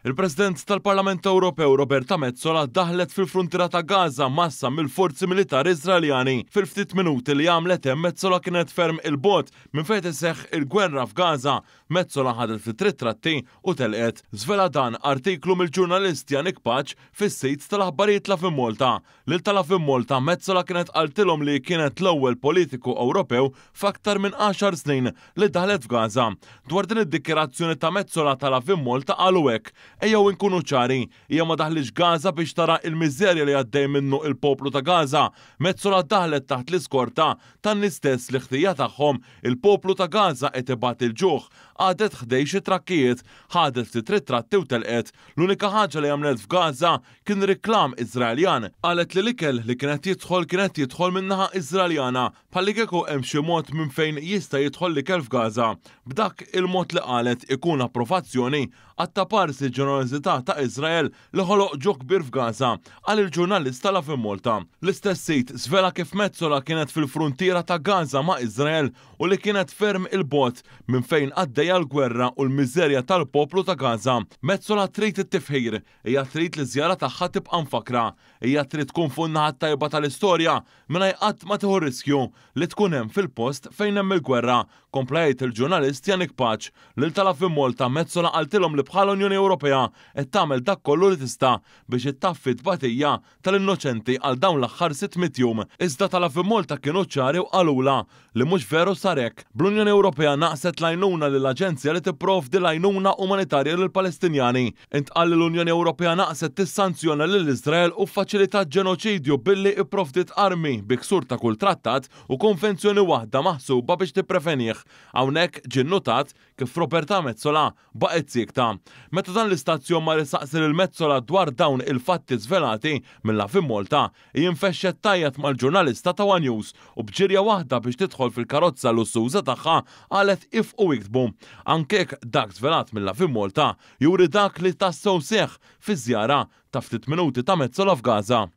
Il-President tal-Parlament Ewropew Roberta Metsola daħlet fil-frontiera ta' Gaza massa mill-forzi militari Iżraeljani. Fil-ftit minuti li għamlet hemm Metsola kienet ferm il-bot minn fejn iseħħ il-gwerra f'Gaza. Metsola ħadet fit-ritratti u telqet. Żvela dan artiklu mill-ġurnalist Janik Paċ fis-sit tal-aħbarijiet Lafin Malta. Lil tal-Lafin Malta Metsola kienet qaltilhom li kienet l-ewwel politiku Ewropew f'aktar minn 10 snin li daħlet f'Gaza. Dwar din id-dikjerazzjoni ta' Metsola tal-Lafin Malta qalu hekk: ejjew inkunu ċari, hija ma daħlix Gaza biex tara il-miżerja li għaddej minnu il-poplu ta' Gaza. Metsola daħlet taħt l-iskorta tan-nistess li ħtija tagħhom il-poplu ta' Gaza qed ibagħat il-ġuħ. Għadet ħdej xi trakkijiet, ħadet ftit ritratti u telqet. L-unika ħaġa li għamlet f'Gaza kien riklam Iżraeljan. Qalet li l-ikel li kienet jidħol min-naħa Iżraeljana bħalli kieku hemm xi mod minn fejn jista' jidħol l-ikel f'Gaza. B'dak il-mod li qalet ikun approvazzjoni għatta parsi ġenerożità ta' Iżrael li ħoloq ġuħ kbir f'Gaza għal il-ġurnalista Lafin Malta. L-istess sit żvela kif Metsola kienet fil-frontiera ta' Gaza ma' Iżrael u li kienet ferm il-bot minn fejn għaddejja l-gwerra u l-miżerja tal-poplu ta' Gaza. Metsola trid it-tifħir, hija trid li żjara tagħha tibqa' mfakra, hija trid tkun fuq naħa tajba tal-istorja mingħajr qatt ma tieħu riskju li tkun hemm fil-post fejn hemm il-gwerra. Kompla jgħid il-ġurnalist Janik Paċ lil tal-Lafin Malta Metsola qaltilhom li bħala Unjoni Ewropea qed tagħmel dak kollu li tista' biex ittaffi tbatija tal-innoċenti għal dawn l-aħħar 600 jum. Iżda tal-Lafin Malta kienu ċari u qalula li mhux veru sar hekk. Bl-Unjoni Ewropea naqset l-għajnuna lill-Aġenzja li tipprovdi l-għajnuna umanitarja lill-Palestinjani. Intqal li l-Unjoni Ewropea naqset tissanzjona lill-Iżrael u ffaċilitat ġenoċidju billi ipprovdiet armi bi ksur ta' kull trattat u konvenzjoni waħda maħsuba biex tipprevenih. Hawnhekk ġie notat kif Roberta Metsola baqgħet siekta. Meta dan l-istazzjon ma risaqsi lil Metsola dwar dawn il-fatti żvelati mill-Lafin Malta, jinfexxet tajjeb mal-ġurnalista ta' One News u bġirja waħda biex tidħol fil-karozza lussuża tagħha qalet ifqu iktbu. Anke dak żvelat mill-Lafin Malta juri dak li tassew seħħ fi żjara ta' ftit minuti ta' Metsola f'Gaza.